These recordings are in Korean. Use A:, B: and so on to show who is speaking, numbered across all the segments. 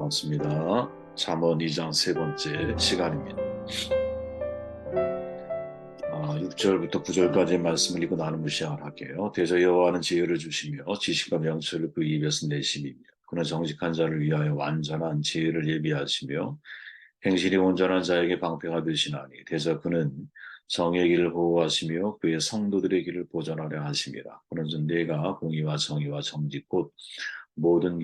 A: 반갑습니다. 잠언 2장 세 번째 시간입니다. 6절부터 9절까지의 말씀을 읽고 나누는 시작을 할게요. 대저 여호와는 지혜를 주시며 지식과 명철을 그 입에서 내심이며 그는 정직한 자를 위하여 완전한 지혜를 예비하시며 행실이 온전한 자에게 방패하듯이나니 대저 그는 정의 길을 보호하시며 그의 성도들의 길을 보전하려 하심이라. 그는 내가 공의와 정의와 정직 곧 모든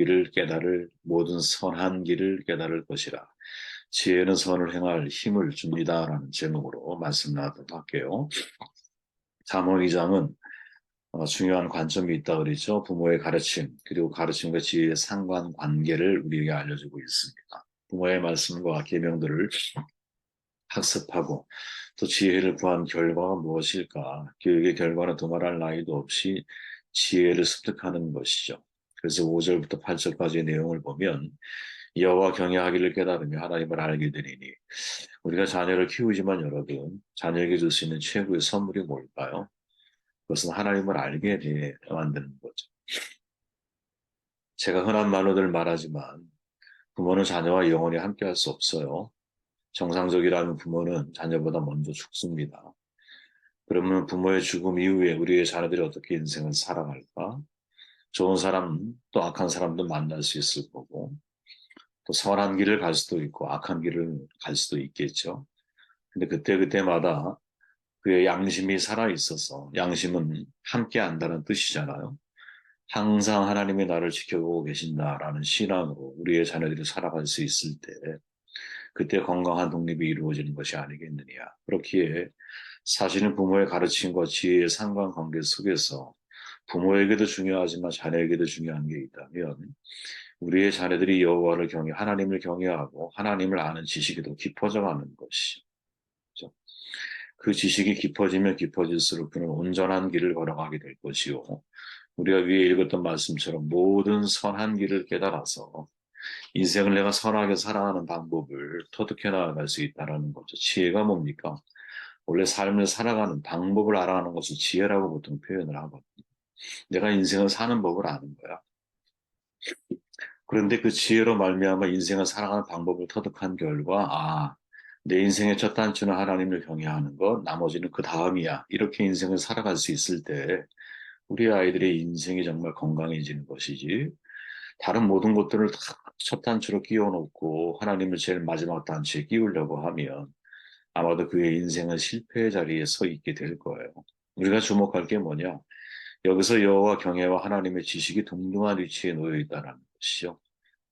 A: 선한 길을 깨달을 것이라. 지혜는 선을 행할 힘을 줍니다라는 제목으로 말씀 나누도록 할게요. 잠언 2장은 중요한 관점이 있다 그랬죠. 부모의 가르침 그리고 가르침과 지혜의 상관관계를 우리에게 알려주고 있습니다. 부모의 말씀과 계명들을 학습하고 또 지혜를 구한 결과가 무엇일까? 교육의 결과는 두말할 나위도 없이 지혜를 습득하는 것이죠. 그래서 5절부터 8절까지의 내용을 보면 여호와 경외하기를 깨달으며 하나님을 알게 되리니 우리가 자녀를 키우지만 여러분 자녀에게 줄 수 있는 최고의 선물이 뭘까요? 그것은 하나님을 알게 만드는 거죠. 제가 흔한 말로들 말하지만 부모는 자녀와 영원히 함께할 수 없어요. 정상적이라면 부모는 자녀보다 먼저 죽습니다. 그러면 부모의 죽음 이후에 우리의 자녀들이 어떻게 인생을 살아갈까? 좋은 사람 또 악한 사람도 만날 수 있을 거고 또 선한 길을 갈 수도 있고 악한 길을 갈 수도 있겠죠. 근데 그때그때마다 그의 양심이 살아있어서 양심은 함께 한다는 뜻이잖아요. 항상 하나님이 나를 지켜보고 계신다라는 신앙으로 우리의 자녀들이 살아갈 수 있을 때 그때 건강한 독립이 이루어지는 것이 아니겠느냐. 그렇기에 사실은 부모의 가르침과 지혜의 상관관계 속에서 부모에게도 중요하지만 자녀에게도 중요한 게 있다면 우리의 자녀들이 여호와를 하나님을 경외하고 하나님을 아는 지식이 더 깊어져 가는 것이죠. 그 지식이 깊어지면 깊어질수록 그는 온전한 길을 걸어가게 될 것이요. 우리가 위에 읽었던 말씀처럼 모든 선한 길을 깨달아서 인생을 내가 선하게 살아가는 방법을 터득해 나아갈 수 있다는 거죠. 지혜가 뭡니까? 원래 삶을 살아가는 방법을 알아가는 것을 지혜라고 보통 표현을 하거든요. 내가 인생을 사는 법을 아는 거야. 그런데 그 지혜로 말미암아 인생을 살아가는 방법을 터득한 결과, 내 인생의 첫 단추는 하나님을 경외하는 것, 나머지는 그 다음이야. 이렇게 인생을 살아갈 수 있을 때, 우리 아이들의 인생이 정말 건강해지는 것이지, 다른 모든 것들을 다 첫 단추로 끼워놓고 하나님을 제일 마지막 단추에 끼우려고 하면 아마도 그의 인생은 실패의 자리에 서 있게 될 거예요. 우리가 주목할 게 뭐냐? 여기서 여호와 경외와 하나님의 지식이 동등한 위치에 놓여 있다는 것이죠.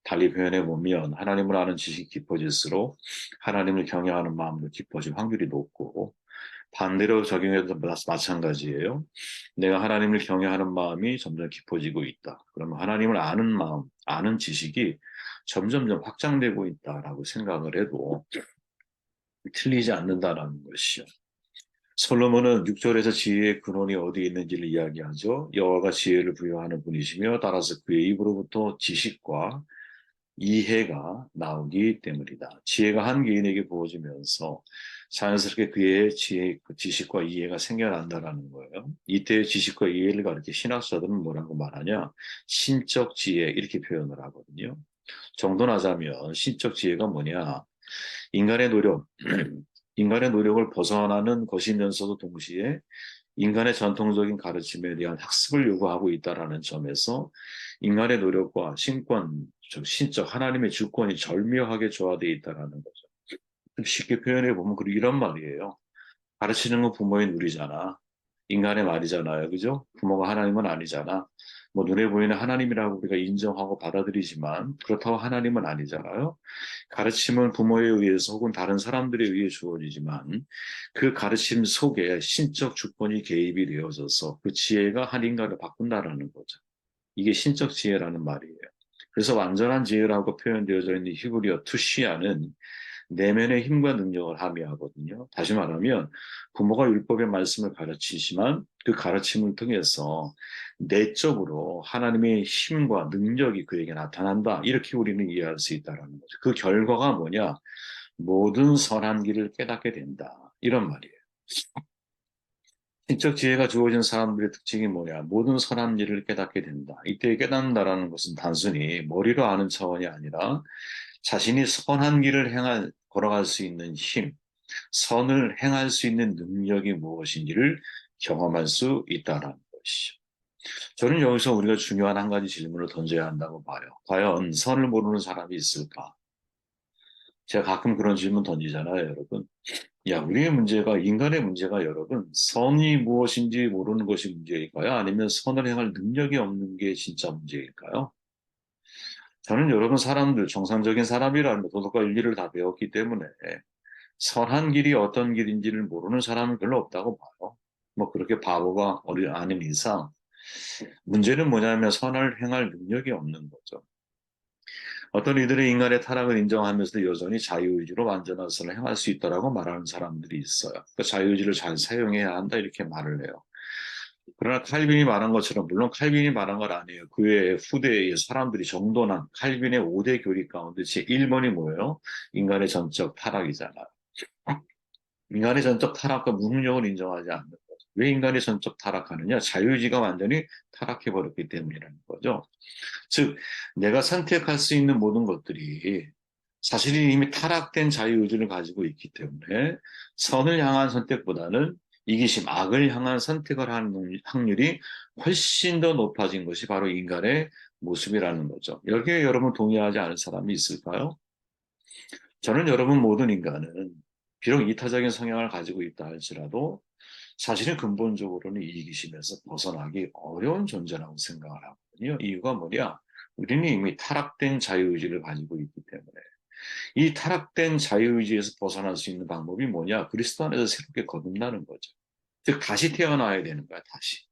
A: 달리 표현해 보면 하나님을 아는 지식이 깊어질수록 하나님을 경외하는 마음도 깊어질 확률이 높고 반대로 적용해도 마찬가지예요. 내가 하나님을 경외하는 마음이 점점 깊어지고 있다. 그러면 하나님을 아는 마음, 아는 지식이 점점점 확장되고 있다라고 생각을 해도 틀리지 않는다라는 것이죠. 솔로몬은 6절에서 지혜의 근원이 어디에 있는지를 이야기하죠. 여호와가 지혜를 부여하는 분이시며 따라서 그의 입으로부터 지식과 이해가 나오기 때문이다. 지혜가 한 개인에게 부어지면서 자연스럽게 그의 지식과 이해가 생겨난다라는 거예요. 이때의 지식과 이해를 가리켜 신학자들은 뭐라고 말하냐? 신적 지혜 이렇게 표현을 하거든요. 정돈하자면 신적 지혜가 뭐냐? 인간의 노력, 인간의 노력을 벗어나는 것이면서도 동시에 인간의 전통적인 가르침에 대한 학습을 요구하고 있다라는 점에서 인간의 노력과 즉 신적 하나님의 주권이 절묘하게 조화되어 있다라는 거죠. 좀 쉽게 표현해 보면 그리고 이런 말이에요. 가르치는 건 부모의 누리잖아. 인간의 말이잖아요. 그죠? 부모가 하나님은 아니잖아. 뭐 눈에 보이는 하나님이라고 우리가 인정하고 받아들이지만 그렇다고 하나님은 아니잖아요. 가르침은 부모에 의해서 혹은 다른 사람들에 의해 주어지지만 그 가르침 속에 신적 주권이 개입이 되어져서 그 지혜가 한 인간을 바꾼다라는 거죠. 이게 신적 지혜라는 말이에요. 그래서 완전한 지혜라고 표현되어져 있는 히브리어 투시아는 내면의 힘과 능력을 함의하거든요. 다시 말하면 부모가 율법의 말씀을 가르치지만 그 가르침을 통해서 내적으로 하나님의 힘과 능력이 그에게 나타난다. 이렇게 우리는 이해할 수 있다는 거죠. 그 결과가 뭐냐? 모든 선한 길을 깨닫게 된다. 이런 말이에요. 신적 지혜가 주어진 사람들의 특징이 뭐냐? 모든 선한 일을 깨닫게 된다. 이때 깨닫는다라는 것은 단순히 머리로 아는 차원이 아니라 자신이 선한 길을 걸어갈 수 있는 힘, 선을 행할 수 있는 능력이 무엇인지를 경험할 수 있다라는 것이죠. 저는 여기서 우리가 중요한 한 가지 질문을 던져야 한다고 봐요. 과연 선을 모르는 사람이 있을까? 제가 가끔 그런 질문 던지잖아요, 여러분. 야, 우리의 문제가, 인간의 문제가 여러분, 선이 무엇인지 모르는 것이 문제일까요? 아니면 선을 행할 능력이 없는 게 진짜 문제일까요? 저는 여러분 사람들, 정상적인 사람이라는 도덕과 윤리를 다 배웠기 때문에 선한 길이 어떤 길인지를 모르는 사람은 별로 없다고 봐요. 뭐 그렇게 바보가 아닌 이상 문제는 뭐냐면 선을 행할 능력이 없는 거죠. 어떤 이들의 인간의 타락을 인정하면서도 여전히 자유의지로 완전한 선을 행할 수 있다라고 말하는 사람들이 있어요. 그러니까 자유의지를 잘 사용해야 한다 이렇게 말을 해요. 그러나 칼빈이 말한 것처럼 물론 칼빈이 말한 건 아니에요. 그의 후대의 사람들이 정돈한 칼빈의 5대 교리 가운데 제1번이 뭐예요? 인간의 전적 타락이잖아요. 인간의 전적 타락과 무능력을 인정하지 않는 거죠. 왜 인간이 전적 타락하느냐? 자유의지가 완전히 타락해버렸기 때문이라는 거죠. 즉, 내가 선택할 수 있는 모든 것들이 사실은 이미 타락된 자유의지를 가지고 있기 때문에 선을 향한 선택보다는 이기심, 악을 향한 선택을 하는 확률이 훨씬 더 높아진 것이 바로 인간의 모습이라는 거죠. 여기에 여러분 동의하지 않을 사람이 있을까요? 저는 여러분 모든 인간은 비록 이타적인 성향을 가지고 있다 할지라도 사실은 근본적으로는 이기심에서 벗어나기 어려운 존재라고 생각을 하거든요. 이유가 뭐냐? 우리는 이미 타락된 자유의지를 가지고 있기 때문에. 이 타락된 자유의지에서 벗어날 수 있는 방법이 뭐냐? 그리스도 안에서 새롭게 거듭나는 거죠. 즉, 다시 태어나야 되는 거야, 다시.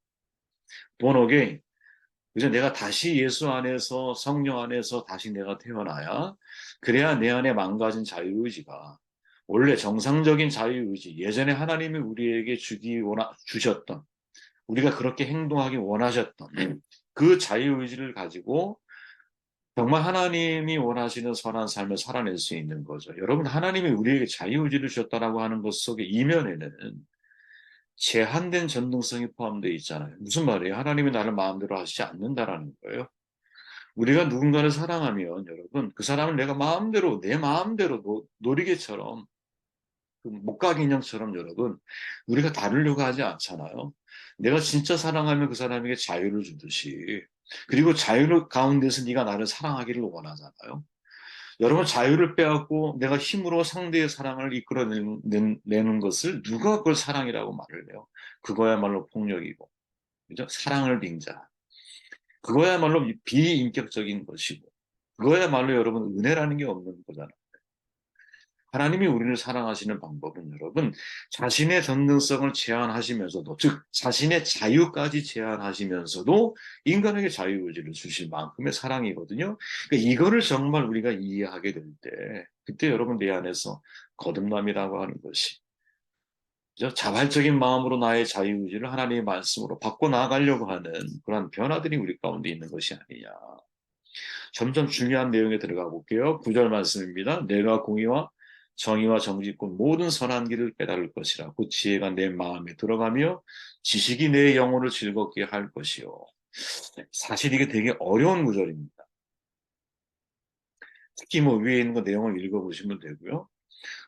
A: born again. 그래서 내가 다시 예수 안에서, 성령 안에서 다시 내가 태어나야, 그래야 내 안에 망가진 자유의지가, 원래 정상적인 자유의지, 예전에 하나님이 우리에게 주셨던, 우리가 그렇게 행동하기 원하셨던 그 자유의지를 가지고 정말 하나님이 원하시는 선한 삶을 살아낼 수 있는 거죠. 여러분, 하나님이 우리에게 자유의지를 주셨다라고 하는 것 속에 이면에는 제한된 전능성이 포함되어 있잖아요. 무슨 말이에요? 하나님이 나를 마음대로 하시지 않는다라는 거예요. 우리가 누군가를 사랑하면 여러분, 그 사람을 내가 마음대로, 내 마음대로 놀이개처럼, 그 목각 인형처럼 여러분, 우리가 다루려고 하지 않잖아요. 내가 진짜 사랑하면 그 사람에게 자유를 주듯이, 그리고 자유 가운데서 네가 나를 사랑하기를 원하잖아요. 여러분 자유를 빼앗고 내가 힘으로 상대의 사랑을 이끌어내는 것을 누가 그걸 사랑이라고 말을 해요? 그거야말로 폭력이고, 그죠? 사랑을 빙자. 그거야말로 비인격적인 것이고, 그거야말로 여러분 은혜라는 게 없는 거잖아요. 하나님이 우리를 사랑하시는 방법은 여러분 자신의 전능성을 제한하시면서도 즉 자신의 자유까지 제한하시면서도 인간에게 자유의지를 주실 만큼의 사랑이거든요. 그러니까 이거를 정말 우리가 이해하게 될 때 그때 여러분 내 안에서 거듭남이라고 하는 것이 그죠? 자발적인 마음으로 나의 자유의지를 하나님의 말씀으로 바꿔 나가려고 하는 그런 변화들이 우리 가운데 있는 것이 아니냐. 점점 중요한 내용에 들어가 볼게요. 9절 말씀입니다. 내가 공의와 정의와 정직과 모든 선한 길을 깨달을 것이라. 그 지혜가 내 마음에 들어가며 지식이 내 영혼을 즐겁게 할 것이요. 사실 이게 되게 어려운 구절입니다. 특히 뭐 위에 있는 거 내용을 읽어보시면 되고요.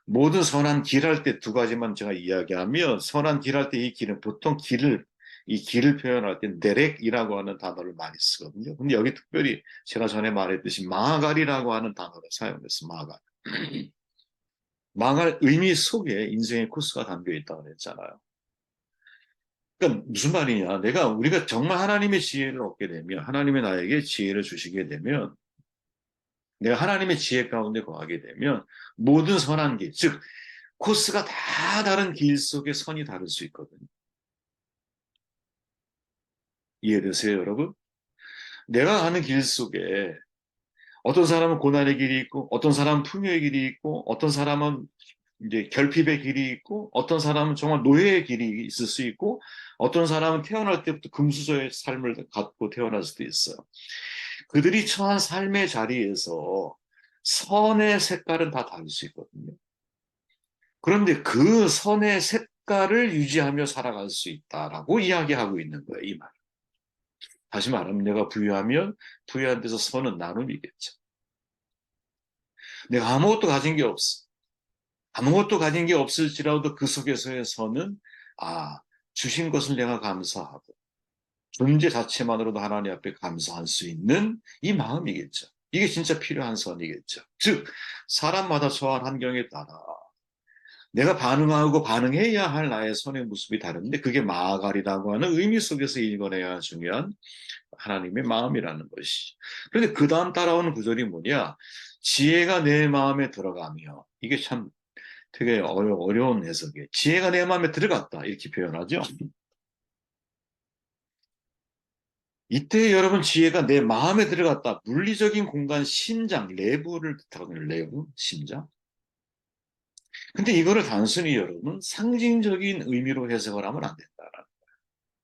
A: 모든 선한 길 할 때 두 가지만 제가 이야기하면 선한 길 할 때 이 길은 보통 이 길을 표현할 때 네렉이라고 하는 단어를 많이 쓰거든요. 근데 여기 특별히 제가 전에 말했듯이 마갈이라고 하는 단어를 사용했어요. 마갈. 마갈 의미 속에 인생의 코스가 담겨 있다고 그랬잖아요. 그러니까 무슨 말이냐. 우리가 정말 하나님의 지혜를 얻게 되면, 하나님이 나에게 지혜를 주시게 되면, 내가 하나님의 지혜 가운데 거하게 되면, 모든 선한 길, 즉, 코스가 다 다른 길 속에 선이 다를 수 있거든요. 이해되세요, 여러분? 내가 가는 길 속에 어떤 사람은 고난의 길이 있고, 어떤 사람은 풍요의 길이 있고, 어떤 사람은 이제 결핍의 길이 있고, 어떤 사람은 정말 노예의 길이 있을 수 있고, 어떤 사람은 태어날 때부터 금수저의 삶을 갖고 태어날 수도 있어요. 그들이 처한 삶의 자리에서 선의 색깔은 다 다를 수 있거든요. 그런데 그 선의 성과를 유지하며 살아갈 수 있다라고 이야기하고 있는 거예요, 이 말. 다시 말하면 내가 부유하면 부유한 데서 선은 나눔이겠죠. 내가 아무것도 가진 게 없어. 아무것도 가진 게 없을지라도 그 속에서의 선은 주신 것을 내가 감사하고 존재 자체만으로도 하나님 앞에 감사할 수 있는 이 마음이겠죠. 이게 진짜 필요한 선이겠죠. 즉 사람마다 처한 환경에 따라 내가 반응하고 반응해야 할 나의 선의 모습이 다른데 그게 마가리라고 하는 의미 속에서 읽어내야 중요한 하나님의 마음이라는 것이. 그런데 그 다음 따라오는 구절이 뭐냐? 지혜가 내 마음에 들어가며 이게 참 되게 어려운 해석이에요. 지혜가 내 마음에 들어갔다 이렇게 표현하죠. 이때 여러분 지혜가 내 마음에 들어갔다. 물리적인 공간 심장, 내부를 뜻하거든요. 내부, 심장. 근데 이거를 단순히 여러분 상징적인 의미로 해석을 하면 안 된다라는 거예요.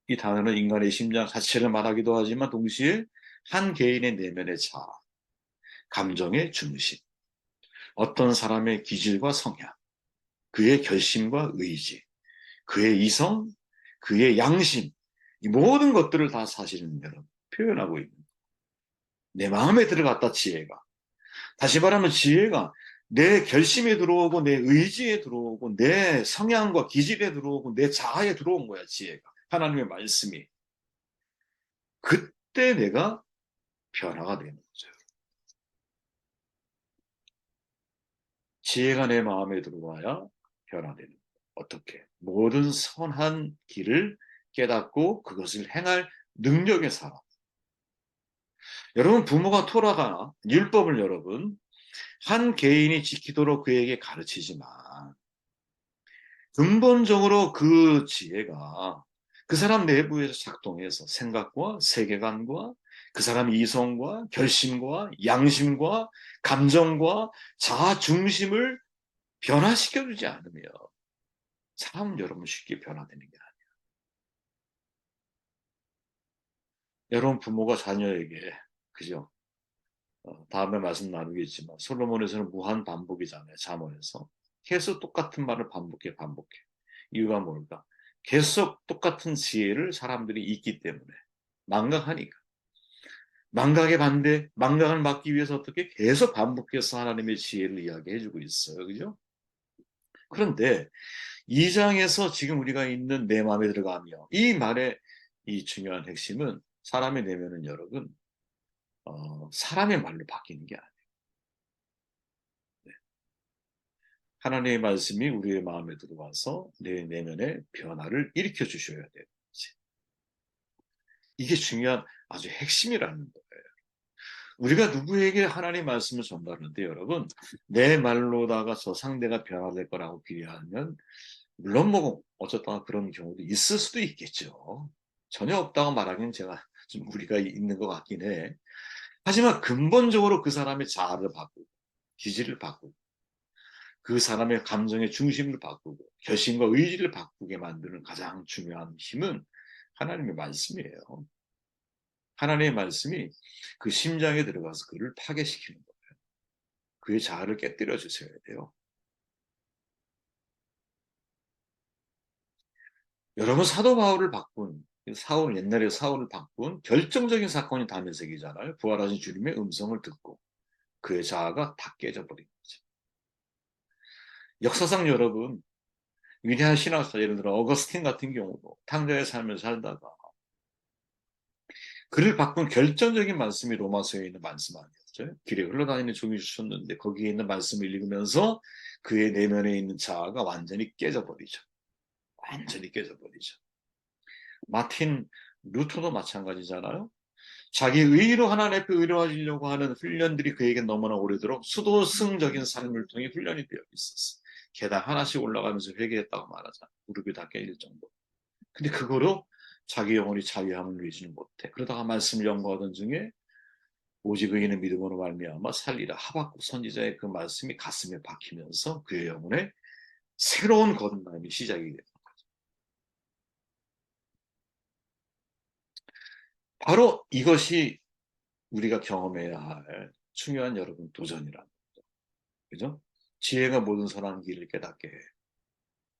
A: 이 단어는 인간의 심장 자체를 말하기도 하지만 동시에 한 개인의 내면의 자아, 감정의 중심, 어떤 사람의 기질과 성향, 그의 결심과 의지, 그의 이성, 그의 양심, 이 모든 것들을 다 사실은 여러분 표현하고 있는 거예요. 내 마음에 들어갔다 지혜가. 다시 말하면 지혜가 내 결심에 들어오고 내 의지에 들어오고 내 성향과 기질에 들어오고 내 자아에 들어온 거야 지혜가. 하나님의 말씀이. 그때 내가 변화가 되는 거죠. 지혜가 내 마음에 들어와야 변화되는 거예요. 어떻게? 모든 선한 길을 깨닫고 그것을 행할 능력의 사람. 여러분 부모가 토라가 율법을 여러분 한 개인이 지키도록 그에게 가르치지만 근본적으로 그 지혜가 그 사람 내부에서 작동해서 생각과 세계관과 그 사람의 이성과 결심과 양심과 감정과 자아 중심을 변화시켜주지 않으면 사람은 여러분 쉽게 변화되는 게 아니에요. 여러분 부모가 자녀에게 그죠? 다음에 말씀 나누겠지만 솔로몬에서는 무한 반복이잖아요. 잠언에서 계속 똑같은 말을 반복해. 이유가 뭘까? 계속 똑같은 지혜를 사람들이 잊기 때문에 망각하니까. 망각의 반대, 망각을 막기 위해서 어떻게 계속 반복해서 하나님의 지혜를 이야기해주고 있어요. 그죠? 그런데 이 장에서 지금 우리가 있는 내 마음에 들어가며 이 말의 이 중요한 핵심은 사람의 내면은 여러분 사람의 말로 바뀌는 게 아니에요. 네. 하나님의 말씀이 우리의 마음에 들어와서 내 내면의 변화를 일으켜 주셔야 돼요. 이게 중요한 아주 핵심이라는 거예요. 우리가 누구에게 하나님의 말씀을 전달하는데 여러분 내 말로다가 저 상대가 변화될 거라고 기대하면 물론 뭐 어쩌다가 그런 경우도 있을 수도 있겠죠. 전혀 없다고 말하기는 제가 좀 무리가 있는 것 같긴 해. 하지만 근본적으로 그 사람의 자아를 바꾸고 기질을 바꾸고 그 사람의 감정의 중심을 바꾸고 결심과 의지를 바꾸게 만드는 가장 중요한 힘은 하나님의 말씀이에요. 하나님의 말씀이 그 심장에 들어가서 그를 파괴시키는 거예요. 그의 자아를 깨뜨려 주셔야 돼요. 여러분 사도 바울을 바꾼 옛날에 사울을 바꾼 결정적인 사건이 다메섹이잖아요. 부활하신 주님의 음성을 듣고 그의 자아가 다 깨져버린 거죠. 역사상 여러분 위대한 신학자 예를 들어 어거스틴 같은 경우도 탕자의 삶을 살다가 그를 바꾼 결정적인 말씀이 로마서에 있는 말씀 아니었죠. 길에 흘러다니는 종이 주셨는데 거기에 있는 말씀을 읽으면서 그의 내면에 있는 자아가 완전히 깨져버리죠. 완전히 깨져버리죠. 마틴 루터도 마찬가지잖아요. 자기 의로 하나님 앞에 의로워지려고 하는 훈련들이 그에게 너무나 오래도록 수도승적인 삶을 통해 훈련이 되어 있었어. 계단 하나씩 올라가면서 회개했다고 말하잖아. 무릎이 다 깨질 정도. 근데 그거로 자기 영혼이 자유함을 누리지는 못해. 그러다가 말씀을 연구하던 중에 오직 의인의 믿음으로 말미암아 살리라 하박국 선지자의 그 말씀이 가슴에 박히면서 그의 영혼에 새로운 거듭남이 시작이 됩니다. 바로 이것이 우리가 경험해야 할 중요한 여러분 도전이라는 거죠. 그죠? 지혜가 모든 선한 길을 깨닫게 해.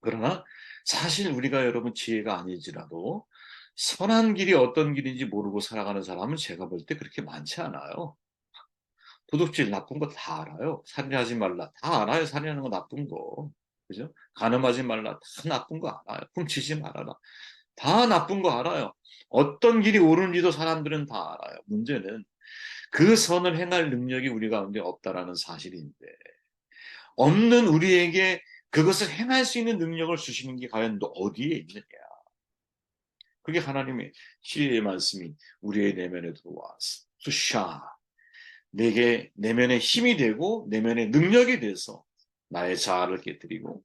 A: 그러나 사실 우리가 여러분 지혜가 아니지라도 선한 길이 어떤 길인지 모르고 살아가는 사람은 제가 볼 때 그렇게 많지 않아요. 도둑질 나쁜 거 다 알아요. 살인하지 말라 다 알아요. 살인하는 거 나쁜 거. 그죠? 간음하지 말라 다 나쁜 거 알아요. 훔치지 말아라 다 나쁜 거 알아요. 어떤 길이 옳은지도 사람들은 다 알아요. 문제는 그 선을 행할 능력이 우리 가운데 없다라는 사실인데, 없는 우리에게 그것을 행할 수 있는 능력을 주시는 게 과연 너 어디에 있느냐. 그게 하나님의 지혜의 말씀이 우리의 내면에 들어와서 푸샤 내게 내면의 힘이 되고 내면의 능력이 돼서 나의 자아를 깨뜨리고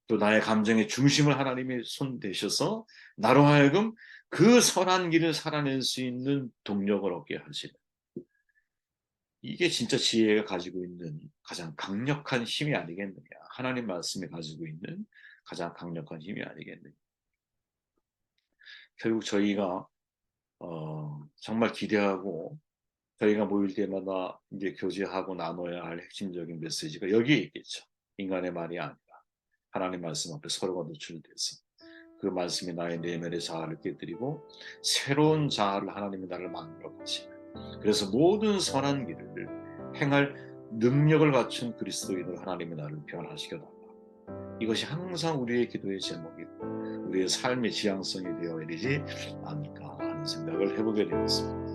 A: 또 나의 감정의 중심을 하나님의 손 대셔서 나로 하여금 그 선한 길을 살아낼 수 있는 동력을 얻게 하시는, 이게 진짜 지혜가 가지고 있는 가장 강력한 힘이 아니겠느냐. 하나님 말씀이 가지고 있는 가장 강력한 힘이 아니겠느냐. 결국 저희가 정말 기대하고 저희가 모일 때마다 이제 교제하고 나눠야 할 핵심적인 메시지가 여기에 있겠죠. 인간의 말이 아니라 하나님 말씀 앞에 서로가 노출돼서 그 말씀이 나의 내면의 자아를 깨뜨리고 새로운 자아를 하나님이 나를 만들어 가시는, 그래서 모든 선한 길을 행할 능력을 갖춘 그리스도인으로 하나님이 나를 변화시켜 달라. 이것이 항상 우리의 기도의 제목이고 우리의 삶의 지향성이 되어야 되지 않을까 하는 생각을 해보게 되었습니다.